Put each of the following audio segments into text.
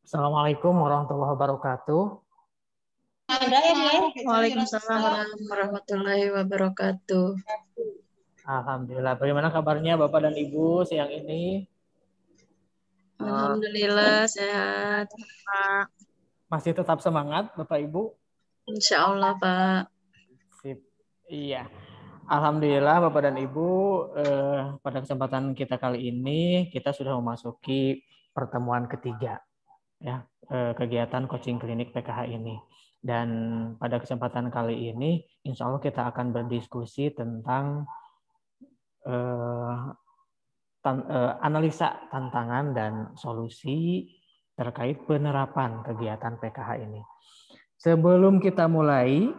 Assalamualaikum warahmatullahi wabarakatuh. Waalaikumsalam warahmatullahi wabarakatuh. Alhamdulillah. Bagaimana kabarnya Bapak dan Ibu siang ini? Alhamdulillah sehat. Masih tetap semangat Bapak Ibu? Insya Allah Pak. Sip. Iya. Alhamdulillah Bapak dan Ibu, pada kesempatan kita kali ini kita sudah memasuki pertemuan ketiga ya, kegiatan coaching klinik PKH ini. Dan pada kesempatan kali ini insya Allah kita akan berdiskusi tentang analisa tantangan dan solusi terkait penerapan kegiatan PKH ini. Sebelum kita mulai,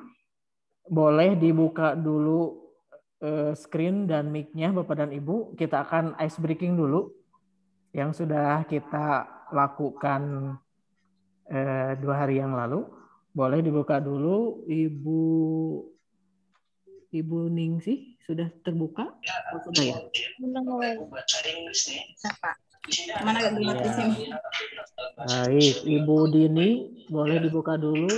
boleh dibuka dulu screen dan mic-nya Bapak dan Ibu. Kita akan ice breaking dulu yang sudah kita lakukan 2 hari yang lalu. Boleh dibuka dulu Ibu Ningsih, sudah terbuka? Oh, sudah ya? Mana gak dilihat di sini? Baik, Ibu Dini boleh dibuka dulu.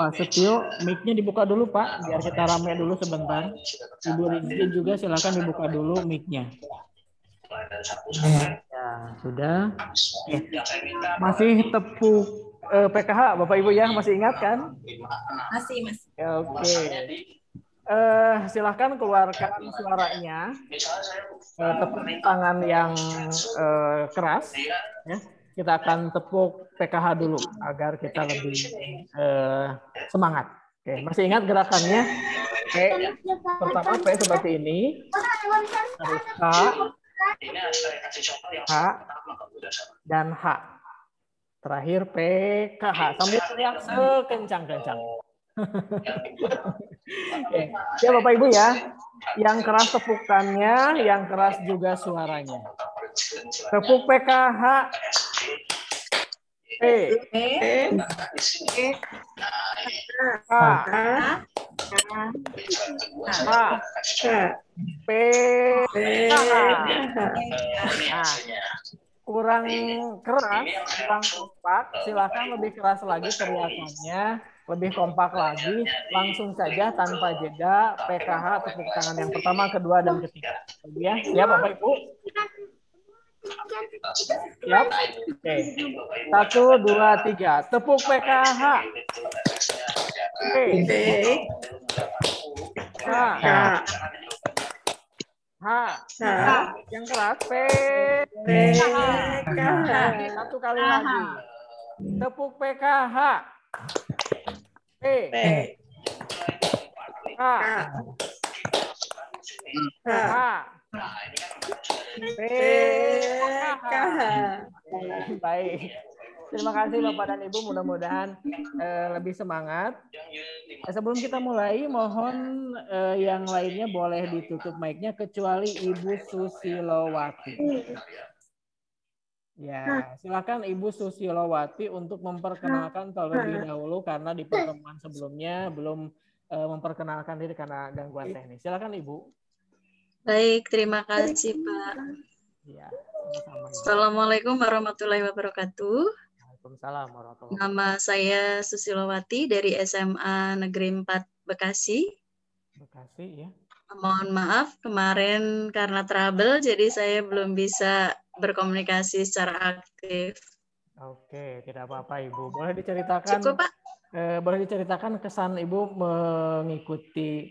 Pak Setio, mic-nya dibuka dulu Pak, biar kita rame dulu sebentar. Ibu Rizky juga silakan dibuka dulu mic-nya. Ya, sudah. Masih tepuk PKH Bapak Ibu ya, masih ingat kan? Masih. Oke. Silahkan keluarkan suaranya. Tepuk tangan yang keras. Ya. Kita akan tepuk PKH dulu agar kita lebih semangat. Oke, masih ingat gerakannya? P, pertama P seperti ini. Terus H, dan H. Terakhir PKH. Sambil teriak sekencang-kencang. Oke. Ya Bapak Ibu ya, yang keras tepukannya, yang keras juga suaranya. Tepuk PKH. P, H, P, nah, kurang keras, kurang kompak, silakan lebih keras lagi teriakannya, lebih kompak lagi, langsung saja tanpa jeda PKH tepuk tangan yang pertama, kedua, dan ketiga. Ya, siap Bapak Ibu? Siap? Oke. 1, 2, 3. Tepuk PKH. P. H. Yang keras. P. Satu kali lagi. Tepuk PKH. P. H. PKH. Baik. Terima kasih Bapak dan Ibu, mudah-mudahan lebih semangat. Sebelum kita mulai, mohon yang lainnya boleh ditutup mic-nya kecuali Ibu Susilowati. Ya, silakan Ibu Susilowati untuk memperkenalkan terlebih dahulu karena di pertemuan sebelumnya belum memperkenalkan diri karena gangguan teknis. Silakan Ibu. Baik, terima kasih Pak. Ya, sama-sama. Assalamualaikum warahmatullahi wabarakatuh. Waalaikumsalam warahmatullahi wabarakatuh. Nama saya Susilowati dari SMA Negeri 4 Bekasi. Bekasi ya. Mohon maaf kemarin karena trouble jadi saya belum bisa berkomunikasi secara aktif. Oke, tidak apa-apa Ibu. Boleh diceritakan? Cukup Pak? Boleh diceritakan kesan Ibu mengikuti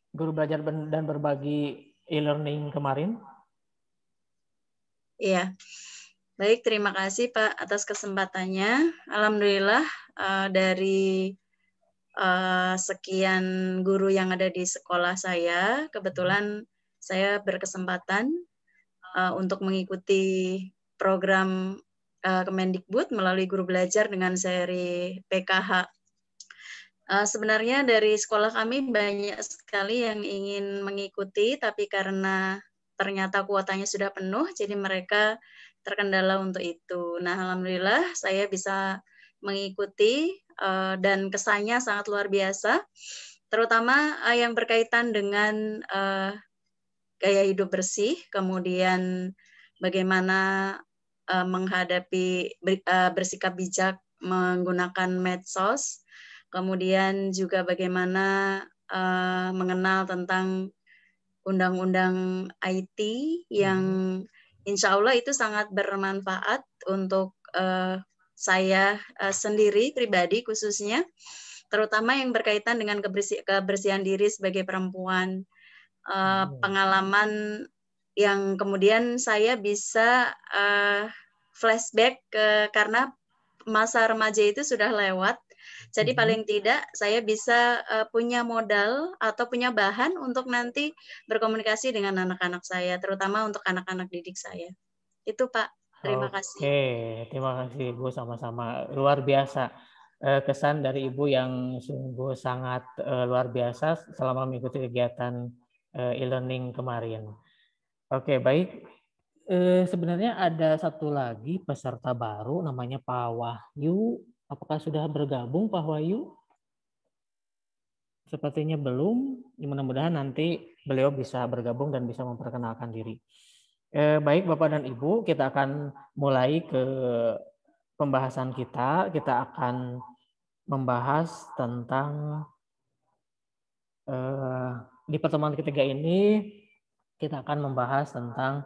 guru belajar dan berbagi e-learning kemarin? Iya. Baik, terima kasih Pak atas kesempatannya. Alhamdulillah dari sekian guru yang ada di sekolah saya, kebetulan saya berkesempatan untuk mengikuti program Kemendikbud melalui guru belajar dengan seri PKH. Sebenarnya dari sekolah kami banyak sekali yang ingin mengikuti, tapi karena ternyata kuotanya sudah penuh, jadi mereka terkendala untuk itu. Nah, alhamdulillah saya bisa mengikuti dan kesannya sangat luar biasa, terutama yang berkaitan dengan gaya hidup bersih, kemudian bagaimana menghadapi bersikap bijak menggunakan medsos, kemudian juga bagaimana mengenal tentang undang-undang IT yang insya Allah itu sangat bermanfaat untuk saya sendiri pribadi khususnya, terutama yang berkaitan dengan kebersihan diri sebagai perempuan. Pengalaman yang kemudian saya bisa flashback karena masa remaja itu sudah lewat. Jadi paling tidak saya bisa punya modal atau punya bahan untuk nanti berkomunikasi dengan anak-anak saya, terutama untuk anak-anak didik saya. Itu Pak, terima kasih. Oke, terima kasih Ibu, sama-sama. Luar biasa. Kesan dari Ibu yang sungguh sangat luar biasa selama mengikuti kegiatan e-learning kemarin. Oke, baik. Sebenarnya ada satu lagi peserta baru namanya Pak Wahyu. Apakah sudah bergabung Pak Wahyu? Sepertinya belum. Mudah-mudahan nanti beliau bisa bergabung dan bisa memperkenalkan diri. Baik Bapak dan Ibu, kita akan mulai ke pembahasan kita. Kita akan membahas tentang di pertemuan ketiga ini kita akan membahas tentang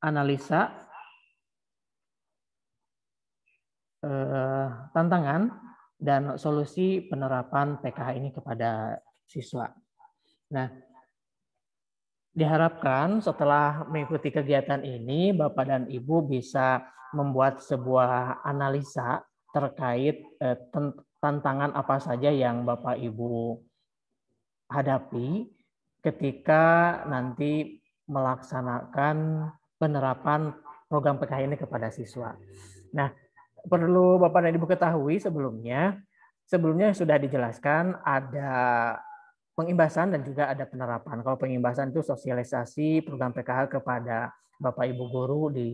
analisa tantangan dan solusi penerapan PKH ini kepada siswa. Nah, diharapkan setelah mengikuti kegiatan ini, Bapak dan Ibu bisa membuat sebuah analisa terkait tantangan apa saja yang Bapak Ibu hadapi ketika nanti melaksanakan penerapan program PKH ini kepada siswa. Nah, perlu Bapak dan Ibu ketahui sebelumnya sudah dijelaskan ada pengimbasan dan juga ada penerapan. Kalau pengimbasan itu sosialisasi program PKH kepada Bapak Ibu guru di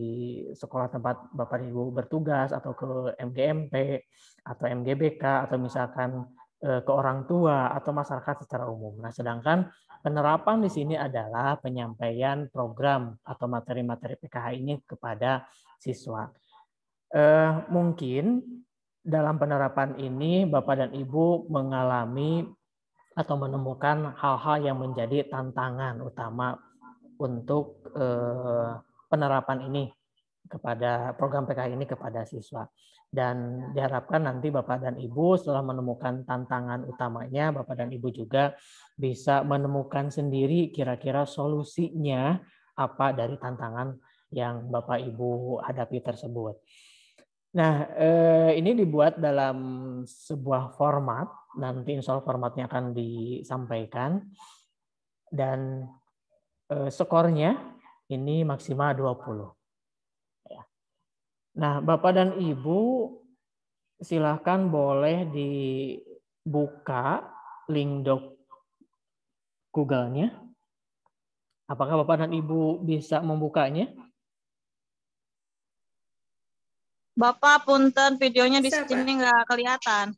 sekolah tempat Bapak Ibu bertugas atau ke MGMP atau MGBK atau misalkan ke orang tua atau masyarakat secara umum. Nah, sedangkan penerapan di sini adalah penyampaian program atau materi-materi PKH ini kepada siswa. Mungkin dalam penerapan ini Bapak dan Ibu mengalami atau menemukan hal-hal yang menjadi tantangan utama untuk penerapan ini kepada program PKH ini kepada siswa. Dan diharapkan nanti Bapak dan Ibu setelah menemukan tantangan utamanya, Bapak dan Ibu juga bisa menemukan sendiri kira-kira solusinya apa dari tantangan yang Bapak Ibu hadapi tersebut. Nah, ini dibuat dalam sebuah format, nanti insya Allah formatnya akan disampaikan, dan skornya ini maksimal 20. Nah, Bapak dan Ibu silahkan boleh dibuka link doc Google-nya. Apakah Bapak dan Ibu bisa membukanya? Bapak, punten videonya di sini nggak kelihatan.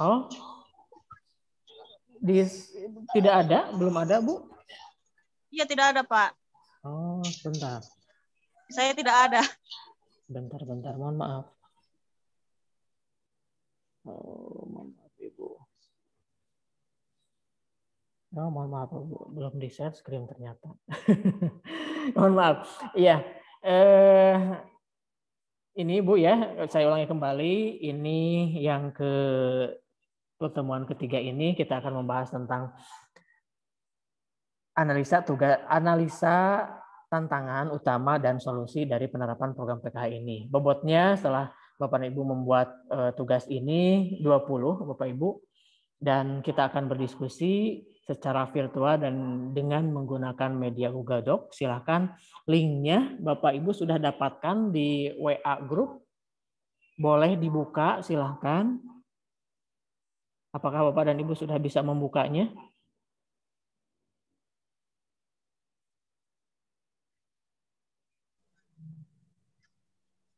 Oh, tidak ada, belum ada, Bu? Iya, tidak ada, Pak. Oh, sebentar. Saya tidak ada. Bentar, mohon maaf. Oh, mohon maaf, Ibu. Oh, mohon maaf, Bu. Belum di-share screen ternyata. Mohon maaf. Iya. Ini Bu ya, saya ulangi kembali. Ini yang ke pertemuan ketiga ini kita akan membahas tentang analisa tantangan utama dan solusi dari penerapan program PKH ini. Bobotnya setelah Bapak Ibu membuat tugas ini 20 Bapak Ibu, dan kita akan berdiskusi secara virtual dan dengan menggunakan media Google Doc. Silakan linknya Bapak Ibu sudah dapatkan di WA Group. Boleh dibuka, silakan. Apakah Bapak dan Ibu sudah bisa membukanya?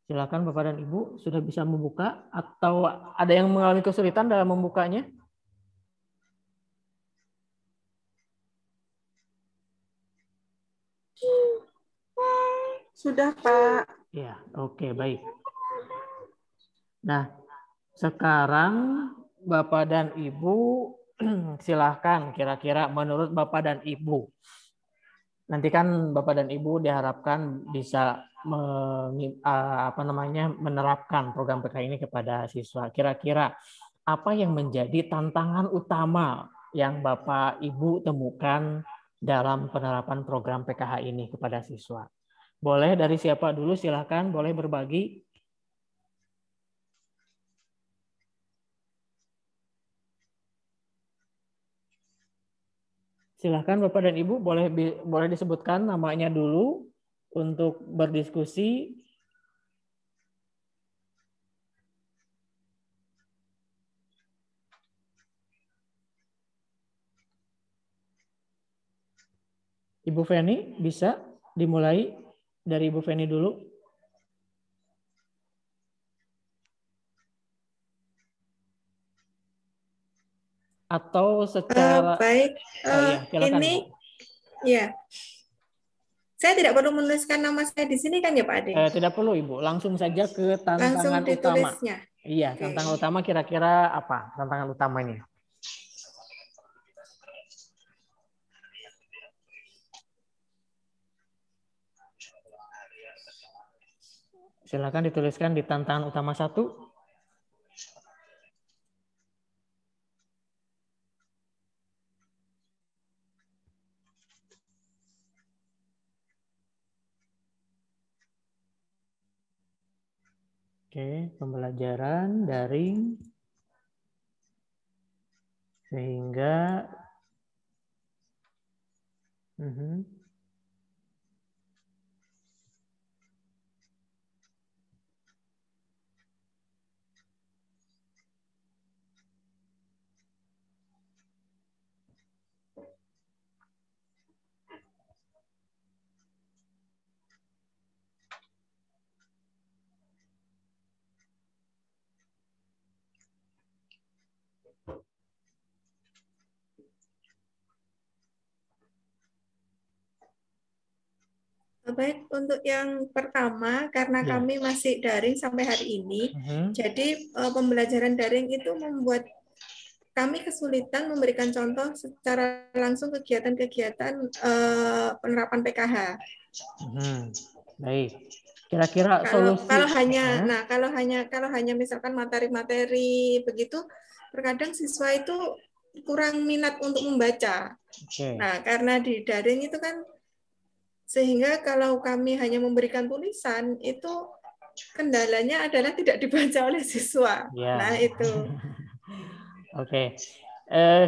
Silakan Bapak dan Ibu sudah bisa membuka atau ada yang mengalami kesulitan dalam membukanya? Sudah, Pak. Ya, oke, baik. Nah, sekarang Bapak dan Ibu silahkan kira-kira menurut Bapak dan Ibu. Nanti kan Bapak dan Ibu diharapkan bisa menerapkan program PKH ini kepada siswa. Kira-kira apa yang menjadi tantangan utama yang Bapak Ibu temukan dalam penerapan program PKH ini kepada siswa? Boleh dari siapa dulu? Silahkan, boleh berbagi. Silahkan Bapak dan Ibu, boleh disebutkan namanya dulu untuk berdiskusi. Ibu Feni, bisa dimulai dari Ibu Feni dulu. Atau secara baik, silakan, ini Bu. ya. Saya tidak perlu menuliskan nama saya di sini kan ya Pak Ade? Tidak perlu Ibu, langsung saja ke Langsung tantangan utama. ditulisnya. Iya, Oke. tantangan utama kira-kira apa? Tantangan utamanya. Silakan dituliskan di tantangan utama 1. Oke, pembelajaran daring sehingga Baik, untuk yang pertama, karena kami masih daring sampai hari ini, jadi pembelajaran daring itu membuat kami kesulitan memberikan contoh secara langsung kegiatan-kegiatan penerapan PKH. Baik. Kira-kira solusi kalau hanya misalkan materi-materi begitu, terkadang siswa itu kurang minat untuk membaca. Nah, karena di daring itu kan sehingga kalau kami hanya memberikan tulisan, itu kendalanya adalah tidak dibaca oleh siswa. Nah, itu. Oke.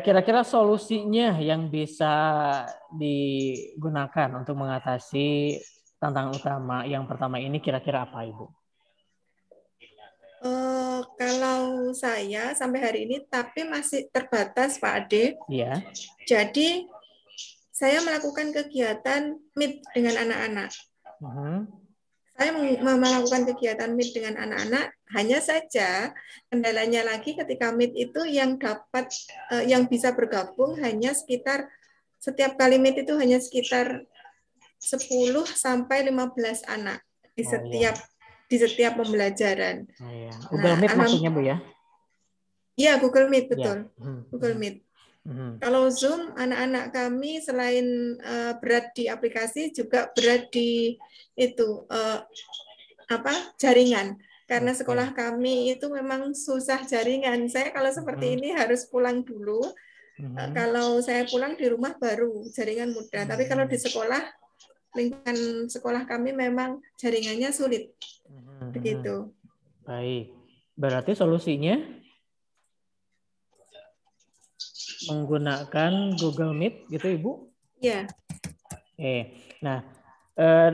Kira-kira solusinya yang bisa digunakan untuk mengatasi tantangan utama yang pertama ini kira-kira apa, Ibu? Kalau saya sampai hari ini, tapi masih terbatas, Pak Ade. Iya. Jadi, saya melakukan kegiatan meet dengan anak-anak. Saya melakukan kegiatan meet dengan anak-anak, hanya saja kendalanya lagi ketika meet itu yang bisa bergabung hanya sekitar, setiap kali meet itu hanya sekitar 10 sampai 15 anak di setiap pembelajaran. Google Meet maksudnya, Bu, ya? Iya, Google Meet, betul. Google Meet. Kalau Zoom, anak-anak kami selain berat di aplikasi juga berat di jaringan. Karena sekolah kami itu memang susah jaringan. Saya kalau seperti ini harus pulang dulu. Kalau saya pulang di rumah baru jaringan mudah. Tapi kalau di sekolah, lingkungan sekolah kami memang jaringannya sulit. Begitu. Baik. Berarti solusinya menggunakan Google Meet gitu, Ibu? Iya. Nah,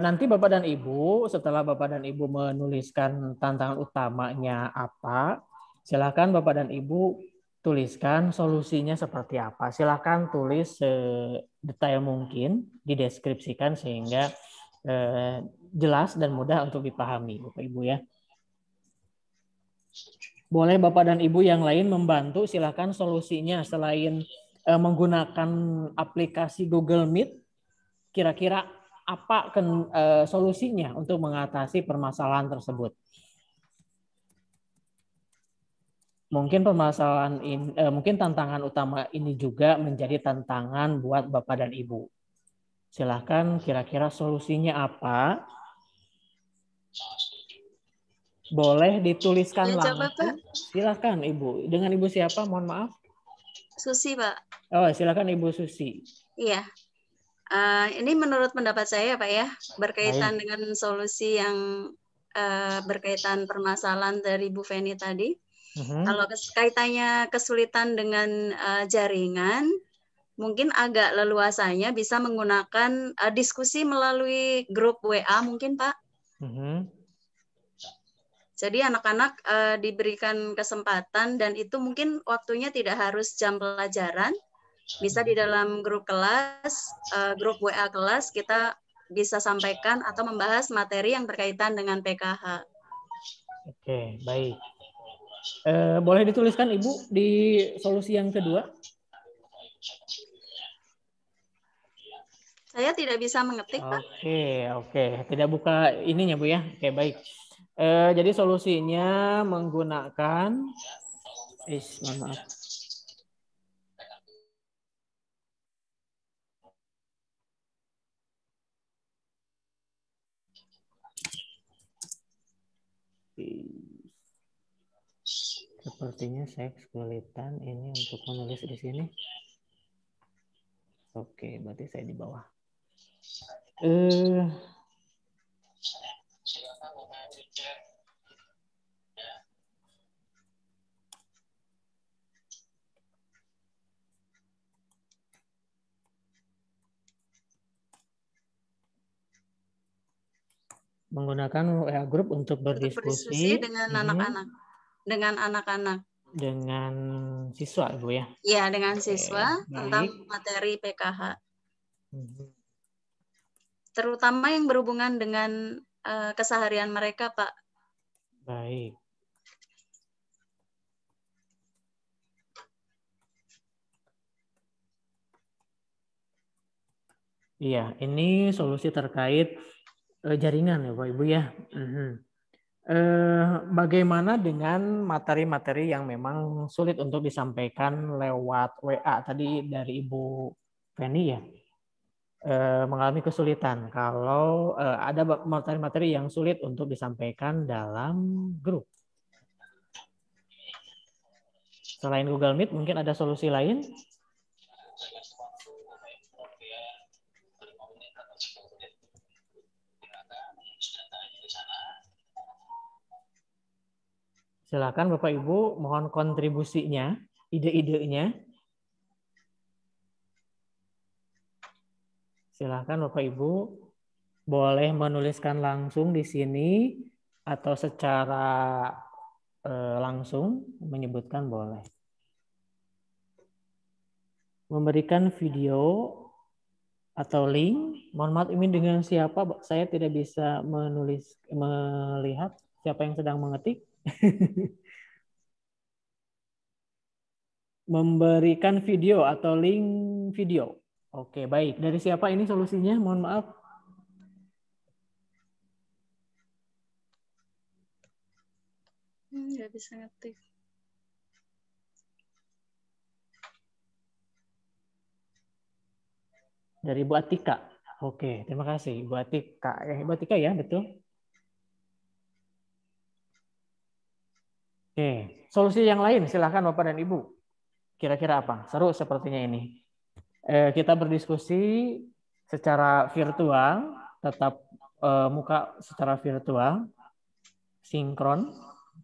nanti Bapak dan Ibu, setelah Bapak dan Ibu menuliskan tantangan utamanya apa, silakan Bapak dan Ibu tuliskan solusinya seperti apa. Silakan tulis sedetail mungkin, dideskripsikan sehingga jelas dan mudah untuk dipahami, Bapak Ibu ya. Boleh Bapak dan Ibu yang lain membantu, silakan solusinya selain menggunakan aplikasi Google Meet, kira-kira apa solusinya untuk mengatasi permasalahan tersebut? Mungkin permasalahan ini, mungkin tantangan utama ini juga menjadi tantangan buat Bapak dan Ibu. Silahkan kira-kira solusinya apa? Boleh dituliskan langsung. Silahkan Ibu. Dengan Ibu siapa? Mohon maaf. Susi, Pak. Oh, silahkan Ibu Susi. Iya. Ini menurut pendapat saya, Pak ya, berkaitan dengan solusi yang berkaitan permasalahan dari Bu Feni tadi. Kalau kaitannya kesulitan dengan jaringan, mungkin agak leluasanya bisa menggunakan diskusi melalui grup WA mungkin, Pak. Jadi anak-anak diberikan kesempatan dan itu mungkin waktunya tidak harus jam pelajaran. Bisa di dalam grup kelas, grup WA kelas, kita bisa sampaikan atau membahas materi yang berkaitan dengan PKH. Oke, baik. Boleh dituliskan Ibu di solusi yang kedua? Saya tidak bisa mengetik, Pak. Oke. Tidak buka ininya, Bu ya. Oke, baik. Jadi solusinya menggunakan mohon maaf. Sepertinya saya kesulitan ini untuk menulis di sini. Oke, berarti saya di bawah. Menggunakan WA Group untuk berdiskusi dengan anak-anak. Dengan siswa, Bu ya? Iya, dengan siswa tentang materi PKH. Terutama yang berhubungan dengan keseharian mereka, Pak. Baik. Iya, ini solusi terkait jaringan ya Pak Ibu ya. Bagaimana dengan materi-materi yang memang sulit untuk disampaikan lewat WA tadi dari Ibu Feni ya? Mengalami kesulitan kalau ada materi-materi yang sulit untuk disampaikan dalam grup. Selain Google Meet, mungkin ada solusi lain? Silakan Bapak Ibu, mohon kontribusinya, ide-idenya. Silakan Bapak Ibu, boleh menuliskan langsung di sini atau secara langsung menyebutkan boleh. Memberikan video atau link. Mohon maaf ini dengan siapa? Saya tidak bisa melihat siapa yang sedang mengetik. Memberikan video atau link video. Oke, baik. Dari siapa ini solusinya? Mohon maaf. Nggak bisa ngetik. Dari Bu Atika. Oke, terima kasih. Bu Atika. Bu Atika ya, betul? Oke, solusi yang lain silakan Bapak dan Ibu. Kira-kira apa? Seru sepertinya ini. Kita berdiskusi secara virtual, tetap muka secara virtual, sinkron,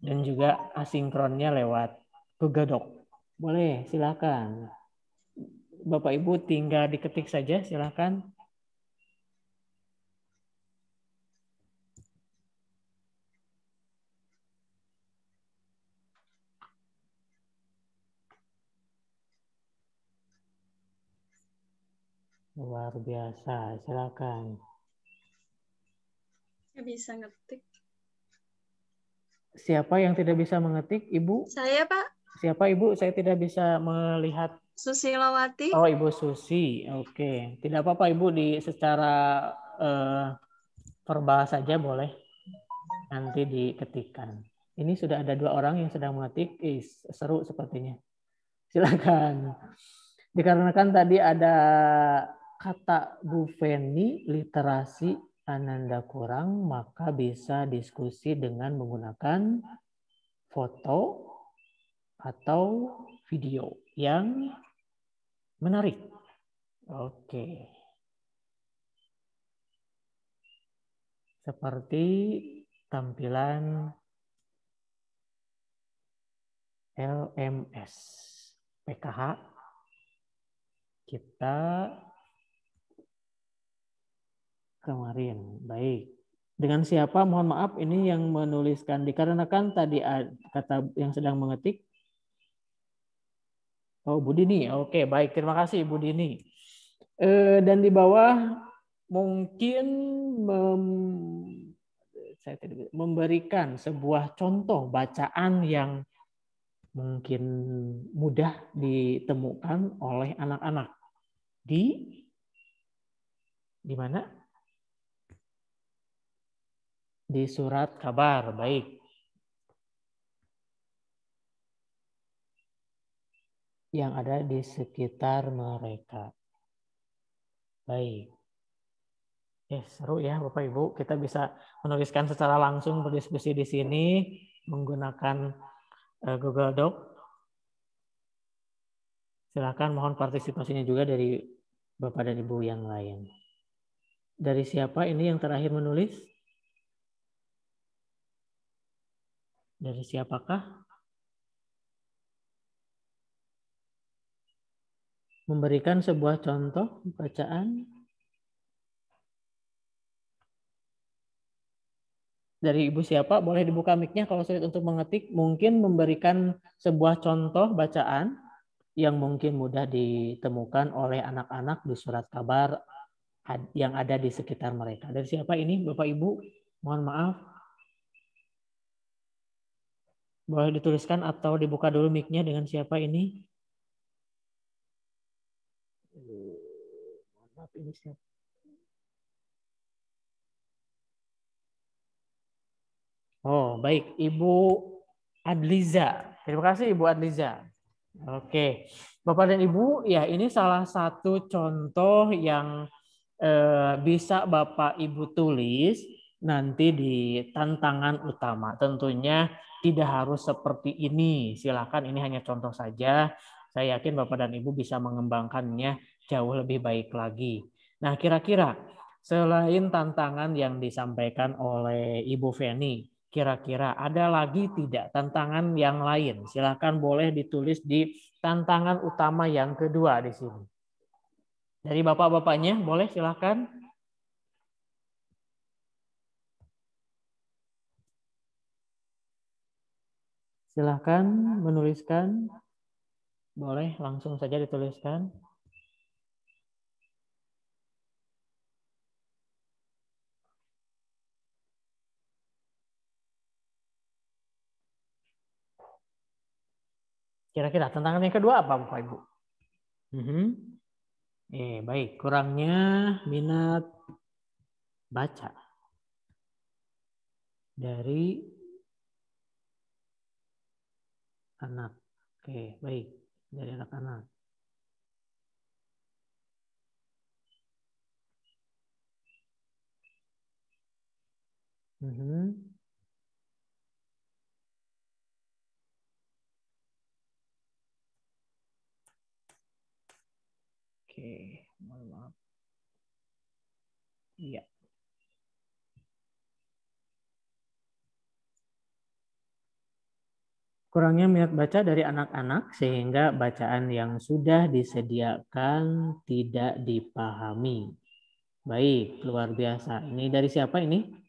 dan juga asinkronnya lewat Google Doc. Boleh, silakan. Bapak Ibu tinggal diketik saja, silakan. Luar biasa, silakan. Nggak bisa ngetik. Siapa yang tidak bisa mengetik, Ibu? Saya, Pak. Siapa, Ibu? Saya tidak bisa melihat. Susilawati. Oh, Ibu Susi. Oke. Tidak apa-apa, Ibu, secara verbal saja boleh nanti diketikkan. Ini sudah ada 2 orang yang sedang mengetik. Seru sepertinya. Silakan. Dikarenakan tadi ada kata Bu Feni, literasi Ananda kurang, maka bisa diskusi dengan menggunakan foto atau video yang menarik. Oke. Seperti tampilan LMS PKH kita kemarin. Baik. Dengan siapa? Mohon maaf, ini yang menuliskan dikarenakan tadi kata yang sedang mengetik. Oh, Bu Dini. Oke, baik. Terima kasih, Bu Dini. Dan di bawah mungkin saya memberikan sebuah contoh bacaan yang mungkin mudah ditemukan oleh anak-anak di mana? Di surat kabar. Baik. Yang ada di sekitar mereka. Baik. Seru ya Bapak Ibu. Kita bisa menuliskan secara langsung berdiskusi di sini menggunakan Google Doc. Silakan, mohon partisipasinya juga dari Bapak dan Ibu yang lain. Dari siapa ini yang terakhir menulis? Dari siapakah? Memberikan sebuah contoh bacaan. Dari Ibu siapa? Boleh dibuka mic-nya kalau sulit untuk mengetik. Mungkin memberikan sebuah contoh bacaan yang mungkin mudah ditemukan oleh anak-anak di surat kabar yang ada di sekitar mereka. Dari siapa ini Bapak Ibu? Mohon maaf. Boleh dituliskan atau dibuka dulu mic-nya dengan siapa ini? Mohon maaf, ini siapa? Oh, baik. Ibu Adliza. Terima kasih Ibu Adliza. Oke. Bapak dan Ibu, ya ini salah satu contoh yang bisa Bapak Ibu tulis nanti di tantangan utama. Tentunya tidak harus seperti ini. Silakan, ini hanya contoh saja. Saya yakin Bapak dan Ibu bisa mengembangkannya jauh lebih baik lagi. Nah, kira-kira selain tantangan yang disampaikan oleh Ibu Feni, kira-kira ada lagi tidak tantangan yang lain? Silakan boleh ditulis di tantangan utama yang kedua di sini. Dari bapak-bapaknya boleh silakan. Silakan menuliskan. Boleh langsung saja dituliskan. Kira-kira tantangan yang kedua apa Bapak Ibu? Baik, kurangnya minat baca dari anak. Oke, baik, dari anak-anak. Oke, mohon maaf. Iya. Kurangnya minat baca dari anak-anak sehingga bacaan yang sudah disediakan tidak dipahami. Baik, luar biasa. Ini dari siapa ini?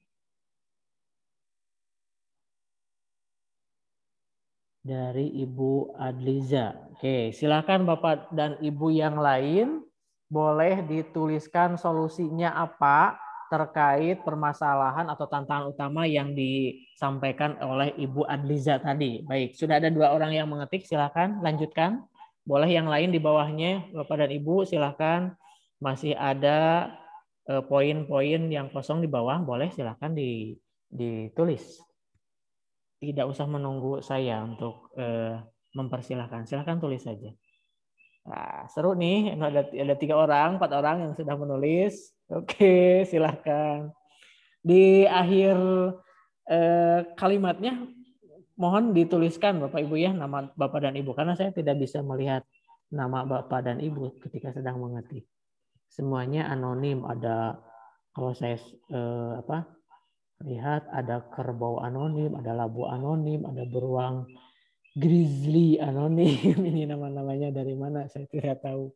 Dari Ibu Adliza. Oke, silakan Bapak dan Ibu yang lain boleh dituliskan solusinya apa terkait permasalahan atau tantangan utama yang disampaikan oleh Ibu Adliza tadi. Baik, sudah ada 2 orang yang mengetik, silakan lanjutkan. Boleh yang lain di bawahnya, Bapak dan Ibu silakan. Masih ada poin-poin yang kosong di bawah, boleh silakan ditulis. Tidak usah menunggu saya untuk mempersilahkan. Silakan tulis saja. Nah, seru nih, ada 3 orang, 4 orang yang sudah menulis. Oke, silakan. Di akhir kalimatnya mohon dituliskan Bapak Ibu ya, nama Bapak dan Ibu, karena saya tidak bisa melihat nama Bapak dan Ibu ketika sedang mengetik. Semuanya anonim. Ada, kalau saya lihat ada kerbau anonim, ada labu anonim, ada beruang grizzly anonim. Ini nama-namanya dari mana saya tidak tahu.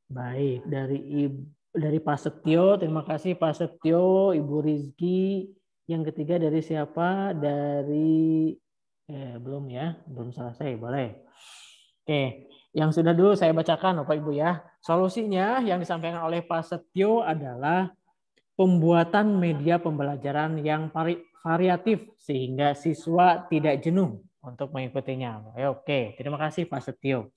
Baik, dari Pak Setio, terima kasih Pak Setio, Ibu Rizky. Yang ketiga dari siapa? Dari belum ya, belum selesai, boleh. Oke, yang sudah dulu saya bacakan Bapak Ibu ya. Solusinya yang disampaikan oleh Pak Setio adalah pembuatan media pembelajaran yang variatif sehingga siswa tidak jenuh untuk mengikutinya. Oke, terima kasih Pak Setio.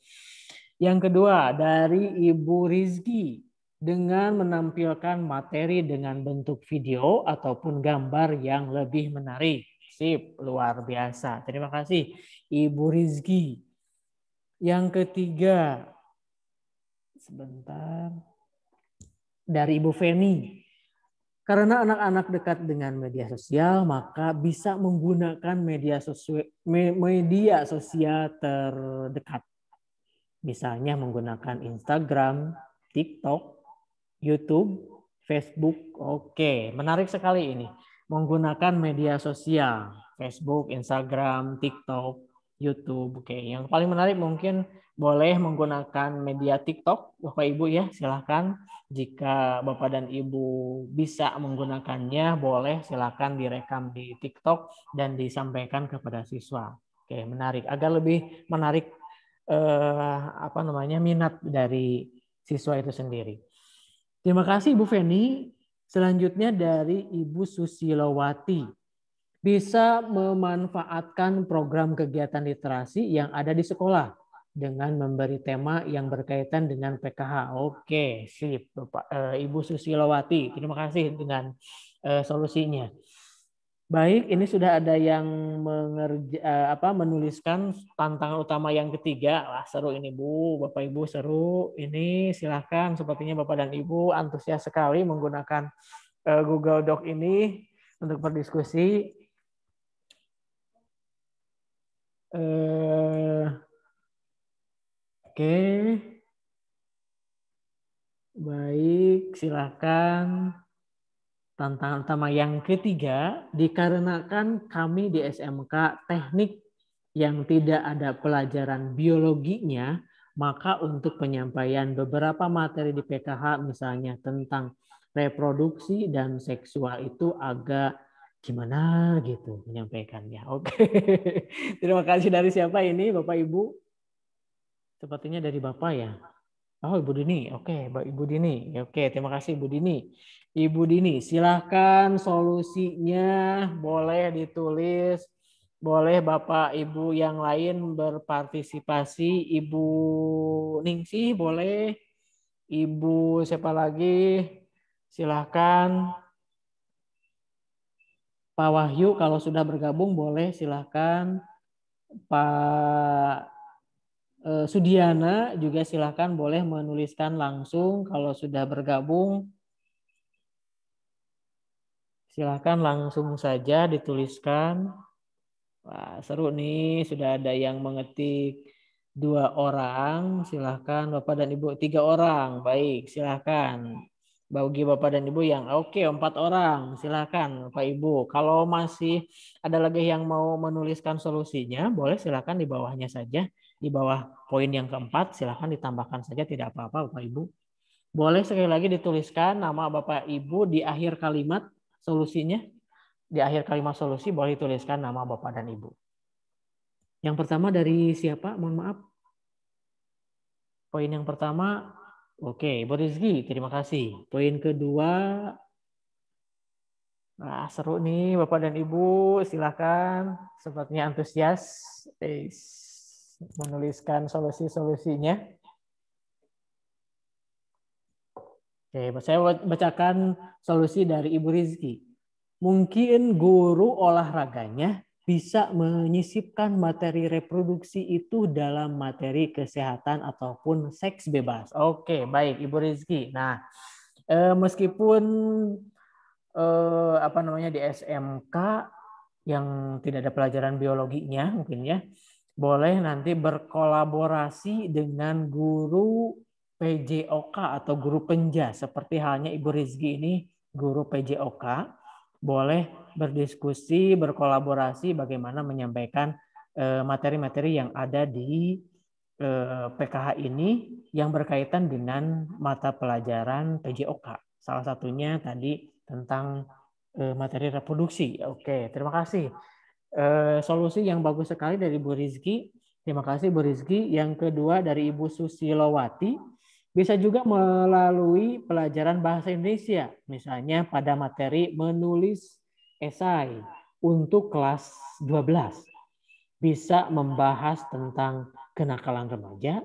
Yang kedua dari Ibu Rizky, dengan menampilkan materi dengan bentuk video ataupun gambar yang lebih menarik. Sip, luar biasa. Terima kasih Ibu Rizky. Yang ketiga, sebentar, dari Ibu Feni. Karena anak-anak dekat dengan media sosial, maka bisa menggunakan media sosial terdekat. Misalnya menggunakan Instagram, TikTok, YouTube, Facebook. Oke, menarik sekali ini. Menggunakan media sosial, Facebook, Instagram, TikTok, YouTube. Oke, yang paling menarik mungkin boleh menggunakan media TikTok, Bapak Ibu ya, silahkan. Jika Bapak dan Ibu bisa menggunakannya, boleh silahkan direkam di TikTok dan disampaikan kepada siswa. Oke, menarik. Agar lebih menarik minat dari siswa itu sendiri. Terima kasih Ibu Feni. Selanjutnya dari Ibu Susilowati. Bisa memanfaatkan program kegiatan literasi yang ada di sekolah dengan memberi tema yang berkaitan dengan PKH. Oke, sip Bapak, Ibu Susilowati. Terima kasih dengan solusinya. Baik, ini sudah ada yang menuliskan tantangan utama yang ketiga. Wah, seru ini Bu, Bapak Ibu seru. Ini silahkan, sepertinya Bapak dan Ibu antusias sekali menggunakan Google Doc ini untuk berdiskusi. Oke. Baik, silahkan. Tantangan utama yang ketiga, dikarenakan kami di SMK teknik yang tidak ada pelajaran biologinya, maka untuk penyampaian beberapa materi di PKH misalnya tentang reproduksi dan seksual itu agak gimana gitu menyampaikannya. Oke. Terima kasih. Dari siapa ini Bapak Ibu? Sepertinya dari Bapak ya. Oh, Ibu Dini. Oke, Ibu Dini. Oke, terima kasih Ibu Dini. Ibu Dini, silahkan solusinya boleh ditulis. Boleh Bapak Ibu yang lain berpartisipasi. Ibu Ningsih boleh. Ibu siapa lagi? Silahkan. Pak Wahyu kalau sudah bergabung boleh silahkan. Pak Sudiana juga silakan boleh menuliskan langsung kalau sudah bergabung. Silakan langsung saja dituliskan. Wah, seru nih, sudah ada yang mengetik 2 orang. Silakan Bapak dan Ibu, 3 orang. Baik, silakan. Bagi Bapak dan Ibu yang oke, 4 orang. Silakan Bapak Ibu. Kalau masih ada lagi yang mau menuliskan solusinya, boleh silakan di bawahnya saja. Di bawah poin yang keempat, silakan ditambahkan saja, tidak apa-apa Bapak Ibu. Boleh sekali lagi dituliskan nama Bapak Ibu di akhir kalimat solusinya. Di akhir kalimat solusi boleh dituliskan nama Bapak dan Ibu. Yang pertama dari siapa? Mohon maaf. Poin yang pertama, oke, Ibu Rizky, terima kasih. Poin kedua, nah, seru nih Bapak dan Ibu, silakan. Sepertinya antusias menuliskan solusi-solusinya. Oke, saya bacakan solusi dari Ibu Rizky. Mungkin guru olahraganya bisa menyisipkan materi reproduksi itu dalam materi kesehatan ataupun seks bebas. Oke, baik Ibu Rizky. Nah, meskipun di SMK yang tidak ada pelajaran biologinya mungkin ya, boleh nanti berkolaborasi dengan guru PJOK atau guru penja seperti halnya Ibu Rizky ini guru PJOK, boleh berdiskusi, berkolaborasi bagaimana menyampaikan materi-materi yang ada di PKH ini yang berkaitan dengan mata pelajaran PJOK. Salah satunya tadi tentang materi reproduksi. Oke, terima kasih. Solusi yang bagus sekali dari Bu Rizky. Terima kasih Bu Rizky. Yang kedua dari Ibu Susilowati. Bisa juga melalui pelajaran bahasa Indonesia. Misalnya pada materi menulis esai untuk kelas 12. Bisa membahas tentang kenakalan remaja,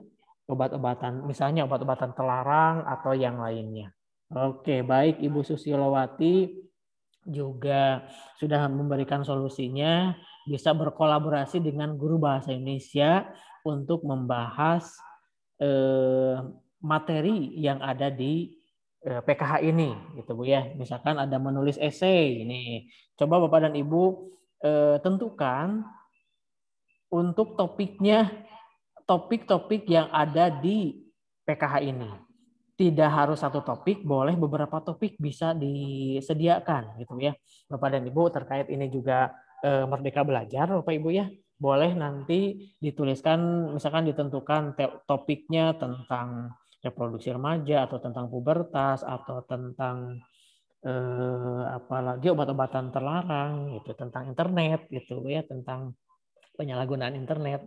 obat-obatan, misalnya obat-obatan terlarang atau yang lainnya. Oke, baik Ibu Susilowati juga sudah memberikan solusinya, bisa berkolaborasi dengan guru bahasa Indonesia untuk membahas materi yang ada di PKH ini, gitu Bu ya. Misalkan ada menulis esai, ini coba Bapak dan Ibu tentukan untuk topik-topik yang ada di PKH ini. Tidak harus satu topik, boleh beberapa topik bisa disediakan gitu ya. Bapak dan Ibu terkait ini juga Merdeka Belajar Bapak Ibu ya. Boleh nanti dituliskan misalkan ditentukan topiknya tentang reproduksi remaja atau tentang pubertas atau tentang apalagi obat-obatan terlarang gitu, tentang internet gitu ya, tentang penyalahgunaan internet.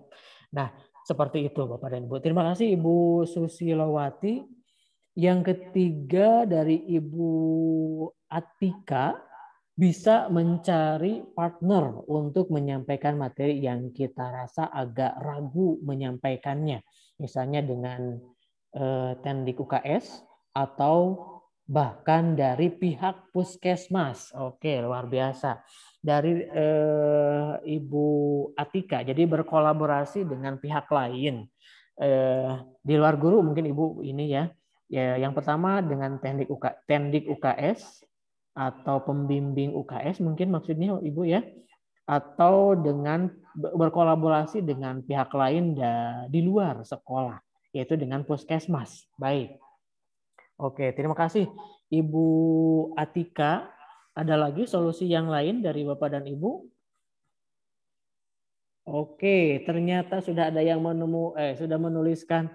Nah, seperti itu Bapak dan Ibu. Terima kasih Ibu Susilowati. Yang ketiga dari Ibu Atika, bisa mencari partner untuk menyampaikan materi yang kita rasa agak ragu menyampaikannya. Misalnya dengan Tendik UKS atau bahkan dari pihak puskesmas. Oke, luar biasa. Dari Ibu Atika, jadi berkolaborasi dengan pihak lain. Di luar guru mungkin Ibu ini ya. Yang pertama dengan Tendik UKS atau pembimbing UKS mungkin maksudnya Ibu ya. Atau dengan berkolaborasi dengan pihak lain di luar sekolah, yaitu dengan puskesmas. Baik. Oke, terima kasih Ibu Atika. Ada lagi solusi yang lain dari Bapak dan Ibu? Oke, ternyata sudah ada yang sudah menuliskan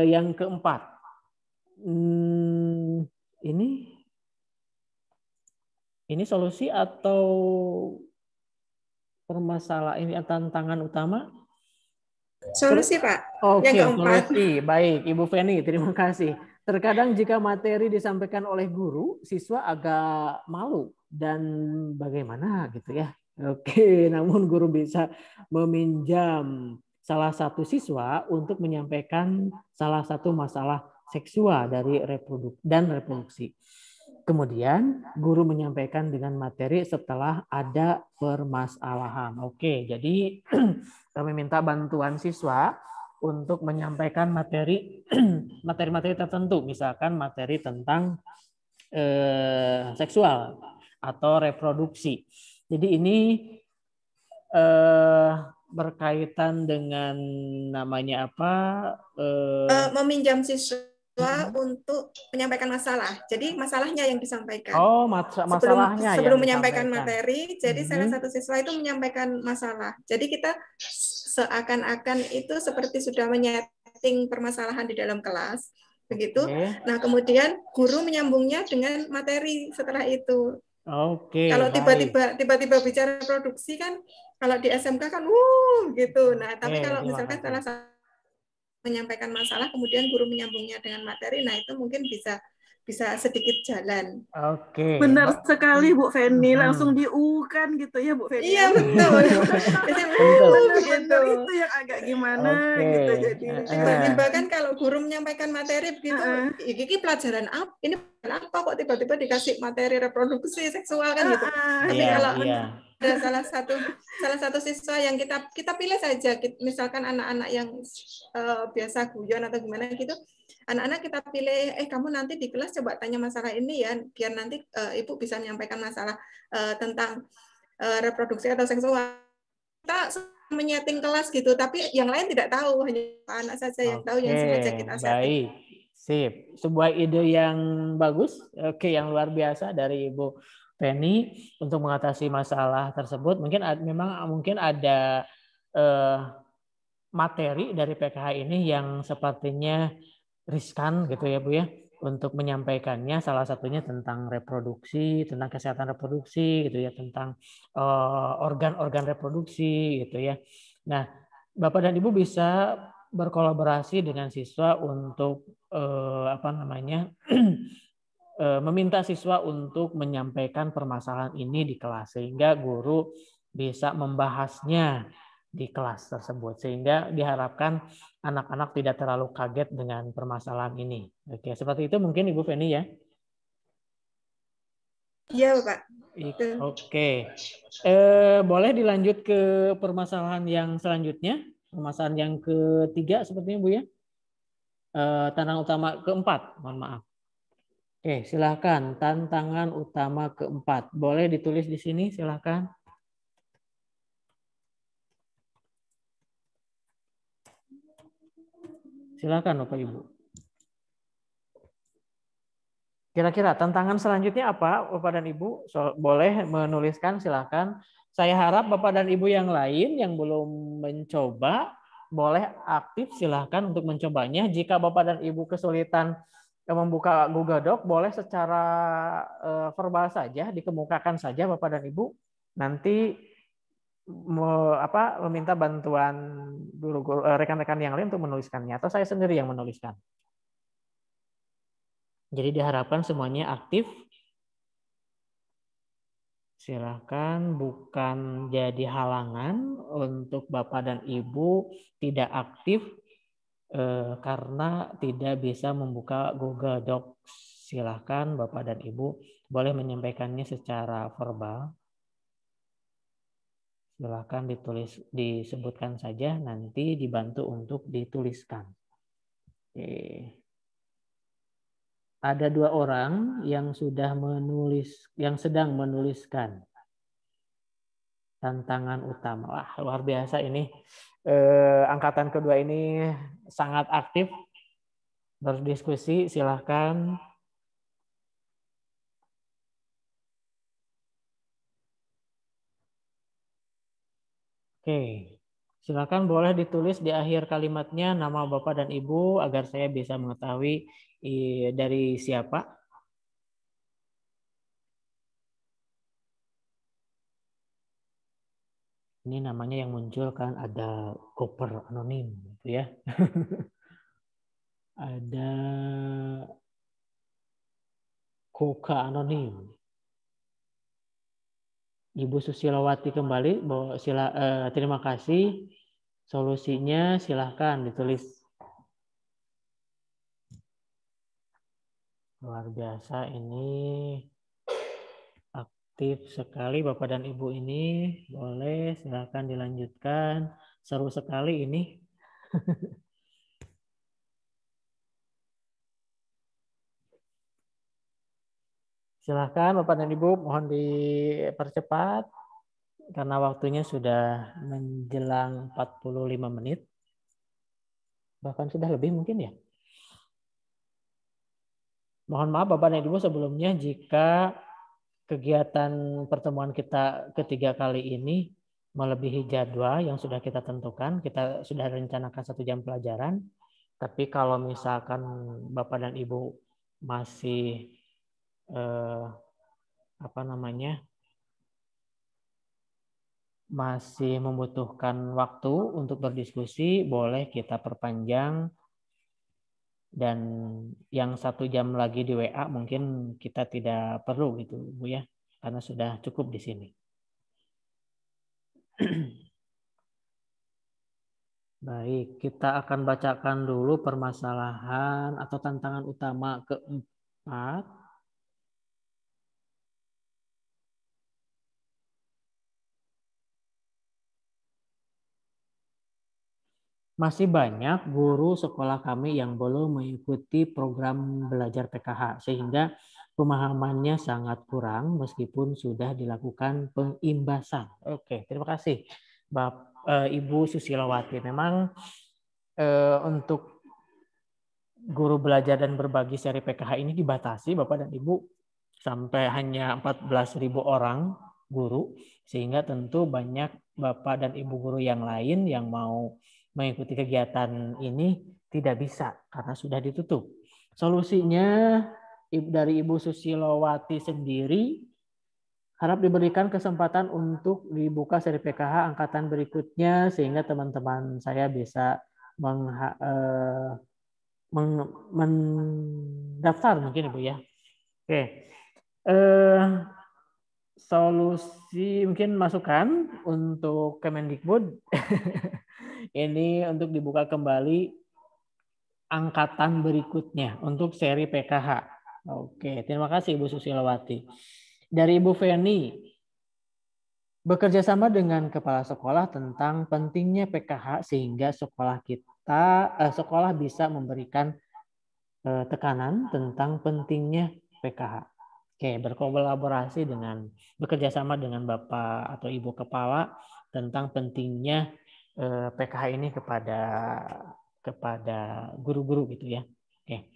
yang keempat. Ini solusi atau permasalahan ini tantangan utama? Solusi Pak. Oke, yang keempat. solusi. Baik, Ibu Feni, terima kasih. Terkadang jika materi disampaikan oleh guru, siswa agak malu dan bagaimana gitu ya. Oke, namun guru bisa meminjam salah satu siswa untuk menyampaikan salah satu masalah seksual dari reproduksi. Kemudian guru menyampaikan dengan materi setelah ada permasalahan. Oke, jadi kami minta bantuan siswa untuk menyampaikan materi-materi tertentu, misalkan materi tentang seksual atau reproduksi. Jadi ini berkaitan dengan namanya apa? Meminjam siswa untuk menyampaikan masalah. Jadi masalahnya yang disampaikan. Oh, masalahnya sebelum menyampaikan materi, jadi salah satu siswa itu menyampaikan masalah. Jadi kita seakan-akan itu seperti sudah menyeting permasalahan di dalam kelas, begitu. Nah, kemudian guru menyambungnya dengan materi setelah itu. Oke. Kalau tiba-tiba bicara produksi kan, kalau di SMK kan, gitu. Nah, tapi kalau misalkan salah satu menyampaikan masalah, kemudian guru menyambungnya dengan materi, nah itu mungkin bisa bisa sedikit jalan. Oke. Benar sekali Bu Feni, langsung diukan gitu ya Bu Feni. Iya betul. Benar-benar itu yang agak gimana gitu jadi. Tiba-tiba kan kalau guru menyampaikan materi begitu, ini pelajaran apa? Ini apa kok tiba-tiba dikasih materi reproduksi seksual kan gitu. Tapi kalau ada salah satu siswa yang kita pilih saja, misalkan anak-anak yang biasa guyon atau gimana gitu, anak-anak kita pilih, kamu nanti di kelas coba tanya masalah ini ya, biar nanti ibu bisa menyampaikan masalah tentang reproduksi atau seksual. Kita menyeting kelas gitu, tapi yang lain tidak tahu, hanya anak saja yang tahu, yang sengaja kita setting. Baik, sip. Sebuah ide yang bagus, yang luar biasa dari Ibu Feni untuk mengatasi masalah tersebut. Mungkin ada materi dari PKH ini yang sepertinya riskan gitu ya Bu ya, untuk menyampaikannya, salah satunya tentang reproduksi, tentang kesehatan reproduksi gitu ya, tentang organ-organ reproduksi gitu ya. Nah, Bapak dan Ibu bisa berkolaborasi dengan siswa untuk meminta siswa untuk menyampaikan permasalahan ini di kelas, sehingga guru bisa membahasnya di kelas tersebut, sehingga diharapkan anak-anak tidak terlalu kaget dengan permasalahan ini. Oke, seperti itu mungkin Ibu Feni ya? Iya Pak. Oke, boleh dilanjut ke permasalahan yang selanjutnya, permasalahan yang ketiga sepertinya Bu ya? Tantangan utama keempat, mohon maaf. Oke, silakan tantangan utama keempat. Boleh ditulis di sini, silakan. Silakan Bapak Ibu. Kira-kira tantangan selanjutnya apa, Bapak dan Ibu? Boleh menuliskan, silakan. Saya harap Bapak dan Ibu yang lain yang belum mencoba, boleh aktif, silakan untuk mencobanya. Jika Bapak dan Ibu kesulitan membuka Google Doc, boleh secara verbal saja, dikemukakan saja Bapak dan Ibu. Nanti meminta bantuan rekan-rekan yang lain untuk menuliskannya, atau saya sendiri yang menuliskan. Jadi diharapkan semuanya aktif. Silahkan, bukan jadi halangan untuk Bapak dan Ibu tidak aktif karena tidak bisa membuka Google Docs. Silahkan Bapak dan Ibu boleh menyampaikannya secara verbal. Silahkan disebutkan saja, nanti dibantu untuk dituliskan. Oke. Ada 2 orang yang sedang menuliskan tantangan utama. Wah, luar biasa ini. Angkatan kedua ini sangat aktif berdiskusi. Silahkan. Oke, silakan boleh ditulis di akhir kalimatnya nama Bapak dan Ibu agar saya bisa mengetahui dari siapa. Ini namanya yang muncul kan ada koper anonim gitu ya. Ada koka anonim. Ibu Susilawati kembali, terima kasih. Solusinya silahkan ditulis. Luar biasa ini, aktif sekali Bapak dan Ibu ini. Boleh silahkan dilanjutkan. Seru sekali ini. Silahkan Bapak dan Ibu, mohon dipercepat karena waktunya sudah menjelang 45 menit. Bahkan sudah lebih mungkin ya. Mohon maaf Bapak dan Ibu sebelumnya jika kegiatan pertemuan kita ketiga kali ini melebihi jadwal yang sudah kita tentukan. Kita sudah rencanakan 1 jam pelajaran. Tapi kalau misalkan Bapak dan Ibu masih masih membutuhkan waktu untuk berdiskusi, boleh kita perpanjang Dan yang 1 jam lagi di WA mungkin kita tidak perlu gitu Bu ya, karena sudah cukup di sini. Baik, kita akan bacakan dulu permasalahan atau tantangan utama keempat. Masih banyak guru sekolah kami yang belum mengikuti program belajar PKH, sehingga pemahamannya sangat kurang meskipun sudah dilakukan pengimbasan. Oke, terima kasih Ibu Susilawati. Memang untuk guru belajar dan berbagi seri PKH ini dibatasi Bapak dan Ibu sampai hanya 14.000 orang guru, sehingga tentu banyak Bapak dan Ibu guru yang lain yang mau mengikuti kegiatan ini tidak bisa karena sudah ditutup. Solusinya dari Ibu Susilowati sendiri, harap diberikan kesempatan untuk dibuka seri PKH angkatan berikutnya sehingga teman-teman saya bisa mendaftar mungkin Ibu ya. Oke. Solusi mungkin masukan untuk Kemendikbud ini untuk dibuka kembali angkatan berikutnya untuk seri PKH. Oke, terima kasih Ibu Susilawati. Dari Ibu Feni, bekerja sama dengan kepala sekolah tentang pentingnya PKH sehingga sekolah bisa memberikan tekanan tentang pentingnya PKH. Oke, berkolaborasi bekerja sama dengan Bapak atau Ibu Kepala tentang pentingnya PKH ini kepada guru-guru gitu ya. Oke.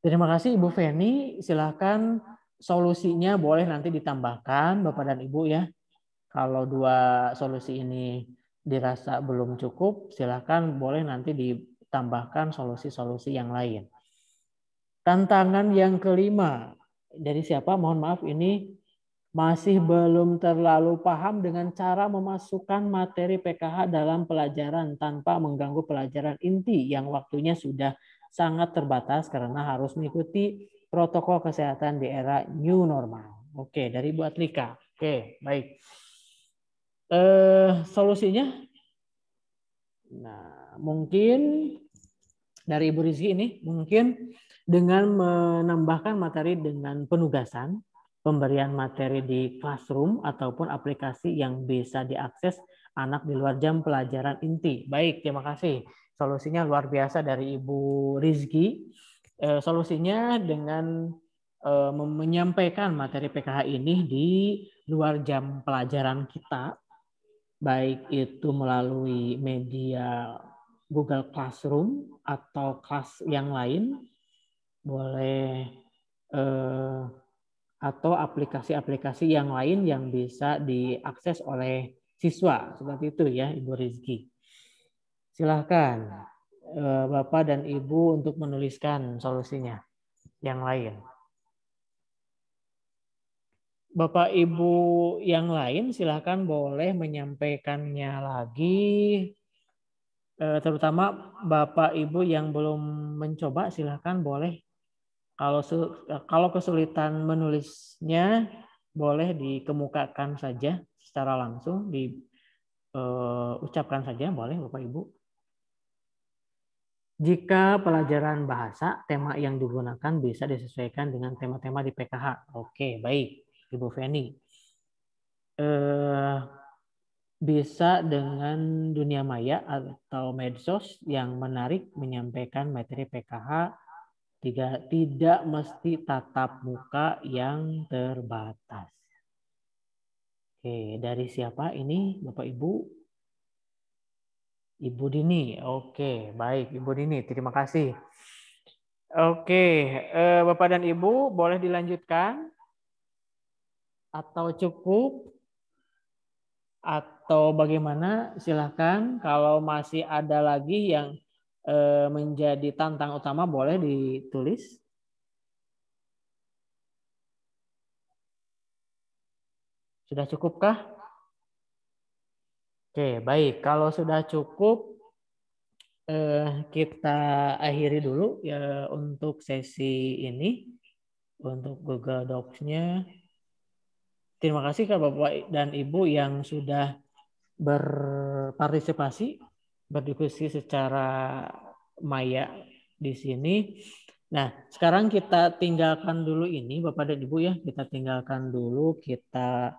Terima kasih Ibu Feni. Silakan solusinya boleh nanti ditambahkan Bapak dan Ibu ya. Kalau 2 solusi ini dirasa belum cukup, silakan boleh nanti ditambahkan solusi-solusi yang lain. Tantangan yang kelima. Dari siapa? Mohon maaf ini masih belum terlalu paham dengan cara memasukkan materi PKH dalam pelajaran tanpa mengganggu pelajaran inti yang waktunya sudah sangat terbatas karena harus mengikuti protokol kesehatan di era new normal. Oke, dari Bu Atlika. Oke, baik. Solusinya? Nah, mungkin dari Ibu Rizky ini mungkin dengan menambahkan materi dengan penugasan, pemberian materi di classroom ataupun aplikasi yang bisa diakses anak di luar jam pelajaran inti. Baik, terima kasih. Solusinya luar biasa dari Ibu Rizky. Solusinya dengan menyampaikan materi PKH ini di luar jam pelajaran kita, baik itu melalui media Google Classroom atau kelas yang lain, boleh atau aplikasi-aplikasi yang lain yang bisa diakses oleh siswa. Seperti itu ya Ibu Rizky. Silahkan Bapak dan Ibu untuk menuliskan solusinya yang lain. Bapak Ibu yang lain silahkan boleh menyampaikannya lagi. Terutama Bapak Ibu yang belum mencoba silahkan boleh. Kalau kesulitan menulisnya boleh dikemukakan saja secara langsung, diucapkan saja boleh Bapak Ibu. Jika pelajaran bahasa, tema yang digunakan bisa disesuaikan dengan tema-tema di PKH. Oke, baik Ibu Feni. Bisa dengan dunia maya atau medsos yang menarik menyampaikan materi PKH, tidak mesti tatap muka yang terbatas. Oke, dari siapa ini Bapak Ibu? Ibu Dini. Oke, baik Ibu Dini, terima kasih. Oke, Bapak dan Ibu boleh dilanjutkan? Atau cukup? Atau bagaimana? Silahkan. Kalau masih ada lagi yang menjadi tantang utama boleh ditulis. Sudah cukupkah? Oke, baik. Kalau sudah cukup, kita akhiri dulu ya untuk sesi ini, untuk Google Docs-nya. Terima kasih ke Bapak dan Ibu yang sudah berpartisipasi, berdiskusi secara maya di sini. Nah, sekarang kita tinggalkan dulu ini, Bapak dan Ibu ya, kita tinggalkan dulu, kita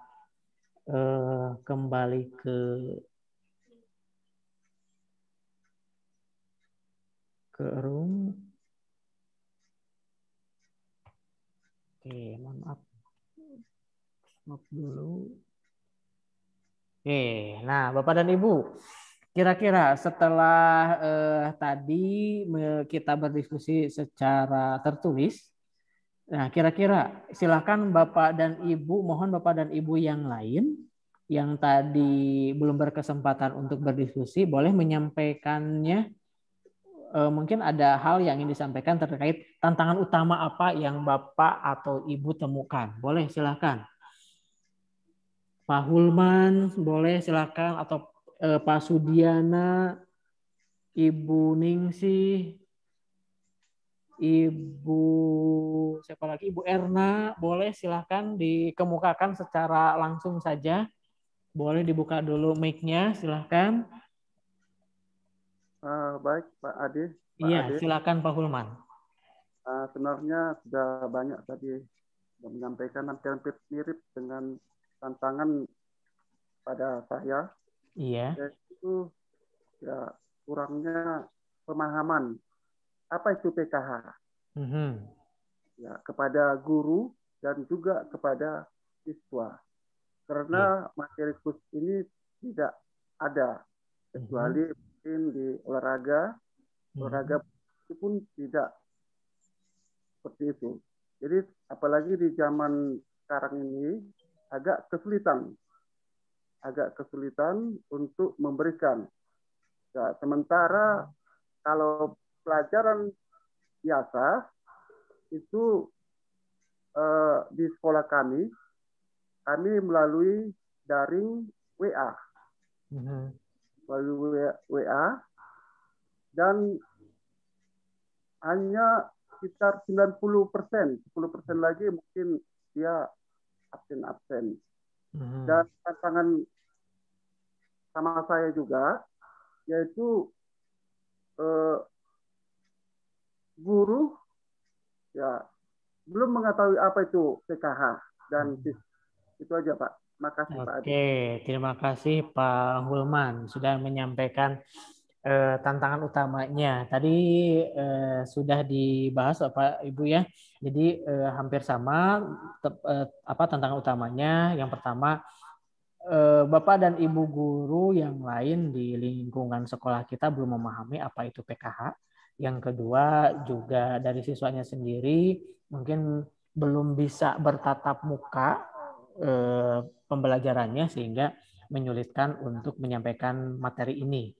kembali ke room. Oke, mohon maaf. Stop dulu. Oke, nah Bapak dan Ibu, kira-kira setelah tadi kita berdiskusi secara tertulis, nah kira-kira silakan Bapak dan Ibu, mohon Bapak dan Ibu yang lain yang tadi belum berkesempatan untuk berdiskusi, boleh menyampaikannya. Mungkin ada hal yang ingin disampaikan terkait tantangan utama apa yang Bapak atau Ibu temukan. Boleh silakan. Pak Hulman, boleh silakan, atau Pak Sudiana, Ibu Ningsih, Ibu siapa lagi? Ibu Erna, boleh silakan dikemukakan secara langsung saja. Boleh dibuka dulu mic-nya, silakan. Baik, Pak Ade. Iya, silakan Pak Hulman. Sebenarnya sudah banyak tadi menyampaikan hampir mirip dengan tantangan pada saya. Iya. Yaitu ya kurangnya pemahaman apa itu PKH. Ya, kepada guru dan juga kepada siswa. Karena materi khusus ini tidak ada kecuali di olahraga itu pun tidak seperti itu. Jadi apalagi di zaman sekarang ini agak kesulitan untuk memberikan. Ya, sementara kalau pelajaran biasa itu di sekolah kami melalui daring WA. Melalui WA, dan hanya sekitar 90%, 10% lagi mungkin dia absen. Dan tantangan sama saya juga, yaitu guru ya belum mengetahui apa itu PKH dan itu aja Pak. Makasih Pak Adi. Oke, terima kasih Pak Hulman sudah menyampaikan tantangan utamanya. Tadi sudah dibahas Bapak Ibu ya. Jadi hampir sama tantangan utamanya. Yang pertama, Bapak dan Ibu guru yang lain di lingkungan sekolah kita belum memahami apa itu PKH. Yang kedua juga dari siswanya sendiri mungkin belum bisa bertatap muka pembelajarannya sehingga menyulitkan untuk menyampaikan materi ini.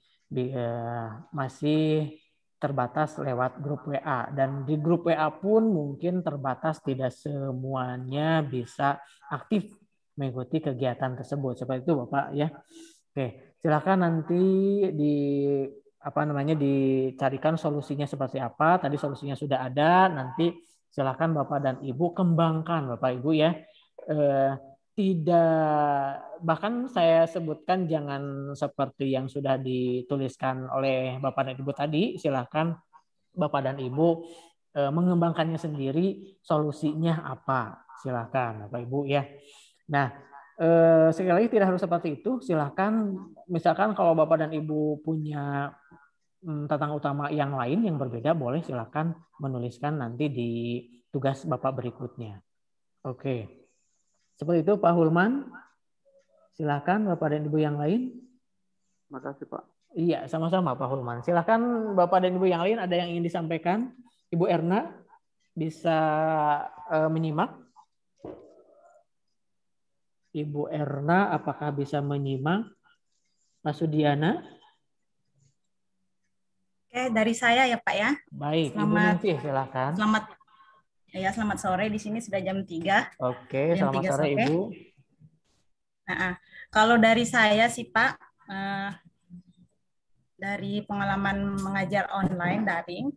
Masih terbatas lewat grup WA, dan di grup WA pun mungkin terbatas, tidak semuanya bisa aktif mengikuti kegiatan tersebut. Seperti itu Bapak ya. Oke, silakan nanti dicarikan solusinya seperti apa. Tadi solusinya sudah ada, nanti silakan Bapak dan Ibu kembangkan Bapak Ibu ya. Bahkan saya sebutkan jangan seperti yang sudah dituliskan oleh Bapak dan Ibu tadi, silakan Bapak dan Ibu mengembangkannya sendiri, solusinya apa, silakan Bapak Ibu ya. Nah, sekali lagi tidak harus seperti itu, silakan misalkan kalau Bapak dan Ibu punya tantangan utama yang lain yang berbeda, boleh silakan menuliskan nanti di tugas Bapak berikutnya. Oke. Seperti itu Pak Hulman. Silakan Bapak dan Ibu yang lain. Makasih Pak. Iya, sama-sama Pak Hulman. Silakan Bapak dan Ibu yang lain, ada yang ingin disampaikan? Ibu Erna bisa menyimak? Ibu Erna apakah bisa menyimak? Pak Sudiana? Oke, dari saya ya Pak ya. Baik, Ibu Ningsih silakan. Selamat sore, di sini sudah jam 3. Oke, selamat sore Ibu. Kalau dari saya sih Pak, dari pengalaman mengajar online daring.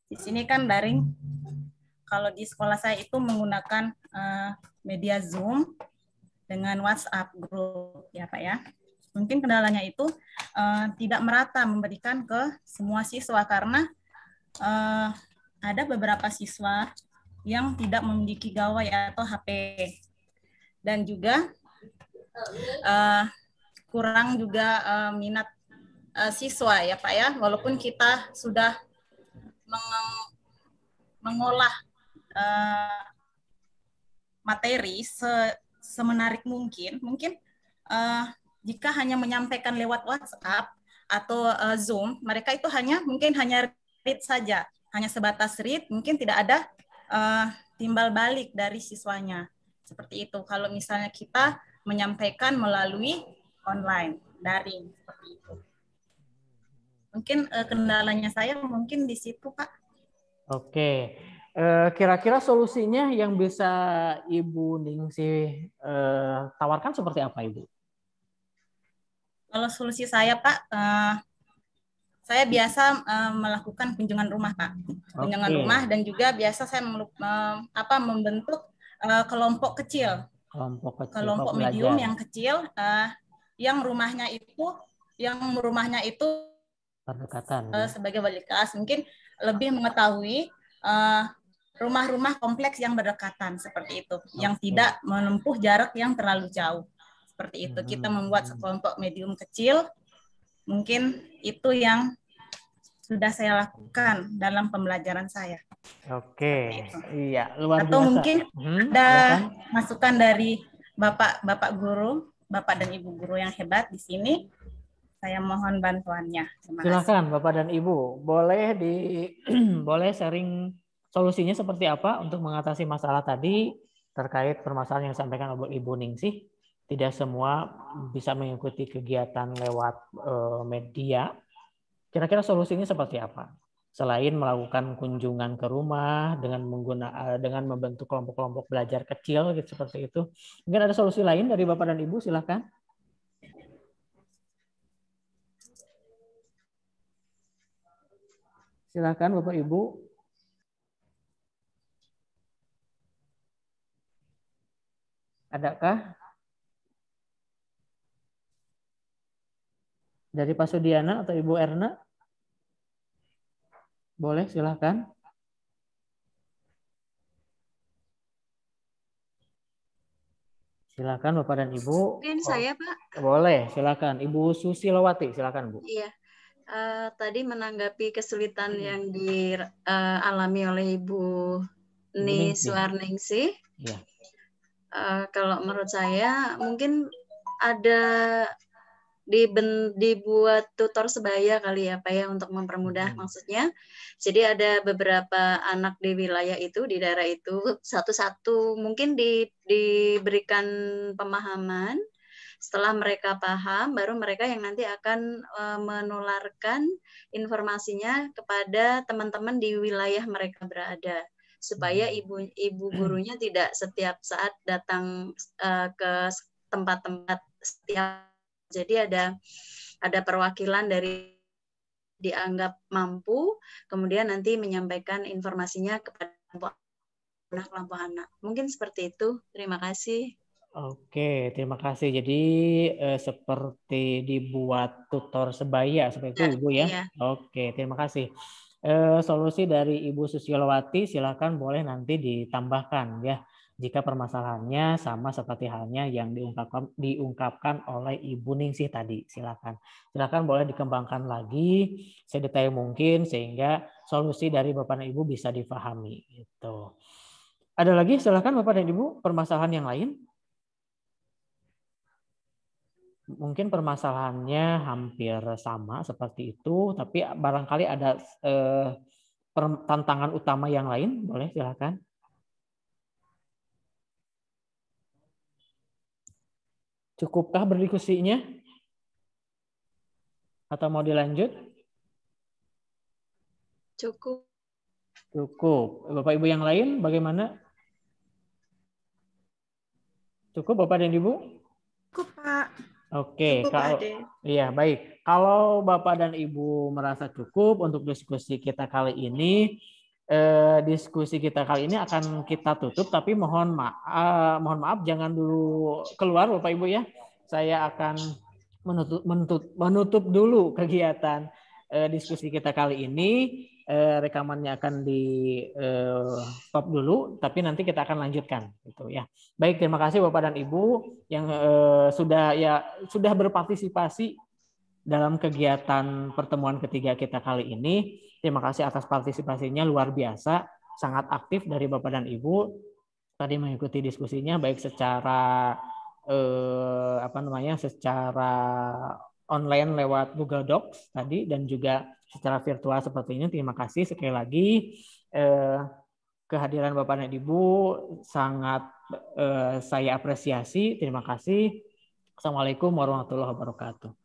Di sini kan daring, kalau di sekolah saya itu menggunakan media Zoom dengan WhatsApp group, ya Pak ya. Mungkin kendalanya itu tidak merata memberikan ke semua siswa karena ada beberapa siswa yang tidak memiliki gawai atau HP, dan juga kurang juga minat siswa ya Pak ya, walaupun kita sudah mengolah materi semenarik mungkin jika hanya menyampaikan lewat WhatsApp atau Zoom, mereka itu mungkin hanya read saja, hanya sebatas read, mungkin tidak ada timbal balik dari siswanya. Seperti itu kalau misalnya kita menyampaikan melalui online, daring, seperti itu. Mungkin kendalanya saya mungkin di situ, Pak. Oke. Kira-kira solusinya yang bisa Ibu Ningsih tawarkan seperti apa, Ibu? Kalau solusi saya, Pak, saya biasa melakukan kunjungan rumah, Pak. Kunjungan rumah, dan juga biasa saya membentuk kelompok kecil. Kelompok medium yang kecil, yang rumahnya itu berdekatan. Sebagai wali kelas mungkin lebih mengetahui rumah-rumah kompleks yang berdekatan, seperti itu, yang tidak menempuh jarak yang terlalu jauh. Seperti itu, kita membuat sekelompok medium kecil, mungkin itu yang sudah saya lakukan dalam pembelajaran saya. Oke, iya, luar biasa. Atau mungkin ada masukan dari Bapak guru, Bapak dan Ibu guru yang hebat di sini, saya mohon bantuannya. Silakan Bapak dan Ibu, boleh sharing solusinya seperti apa untuk mengatasi masalah tadi terkait permasalahan yang disampaikan oleh Ibu Ningsih. Tidak semua bisa mengikuti kegiatan lewat media. Kira-kira solusinya seperti apa? Selain melakukan kunjungan ke rumah dengan membentuk kelompok-kelompok belajar kecil gitu, seperti itu. Mungkin ada solusi lain dari Bapak dan Ibu, silakan. Silakan Bapak Ibu. Adakah? Dari Pak Sudiana atau Ibu Erna? Boleh, silakan. Silakan Bapak dan Ibu. Mungkin saya, Pak. Boleh, silakan. Ibu Susilowati, silakan Bu. Iya. Tadi menanggapi kesulitan yang dialami oleh Ibu Suarningsih. Iya. Kalau menurut saya mungkin ada dibuat tutor sebaya kali ya Pak ya, untuk mempermudah maksudnya. Jadi ada beberapa anak di wilayah itu, di daerah itu, satu-satu mungkin diberikan pemahaman. Setelah mereka paham, baru mereka yang nanti akan menularkan informasinya kepada teman-teman di wilayah mereka berada, supaya ibu gurunya tidak setiap saat datang ke tempat-tempat setiap. Jadi ada perwakilan dari dianggap mampu, kemudian nanti menyampaikan informasinya kepada kelompok anak. Mungkin seperti itu. Terima kasih. Oke, terima kasih. Jadi seperti dibuat tutor sebaya seperti itu, Ibu ya. Iya. Oke, terima kasih. Solusi dari Ibu Susilowati silakan boleh nanti ditambahkan ya, jika permasalahannya sama seperti halnya yang diungkapkan oleh Ibu Ningsih tadi. Silakan boleh dikembangkan lagi sedetail mungkin sehingga solusi dari Bapak dan Ibu bisa difahami. Gitu. Ada lagi? Silakan Bapak dan Ibu, permasalahan yang lain. Mungkin permasalahannya hampir sama seperti itu, tapi barangkali ada tantangan utama yang lain, boleh silakan. Cukupkah berdiskusinya? Atau mau dilanjut? Cukup. Cukup. Bapak Ibu yang lain bagaimana? Cukup Bapak dan Ibu? Cukup Pak. Oke, kalau iya baik. Kalau Bapak dan Ibu merasa cukup untuk diskusi kita kali ini, diskusi kita kali ini akan kita tutup. Tapi mohon maaf jangan dulu keluar Bapak Ibu ya. Saya akan menutup dulu kegiatan diskusi kita kali ini. Rekamannya akan di stop dulu, tapi nanti kita akan lanjutkan gitu ya. Baik, terima kasih Bapak dan Ibu yang sudah berpartisipasi dalam kegiatan pertemuan ketiga kita kali ini. Terima kasih atas partisipasinya, luar biasa, sangat aktif dari Bapak dan Ibu tadi mengikuti diskusinya baik secara secara online lewat Google Docs tadi dan juga secara virtual seperti ini. Terima kasih sekali lagi. Kehadiran Bapak dan Ibu sangat saya apresiasi. Terima kasih. Assalamualaikum warahmatullahi wabarakatuh.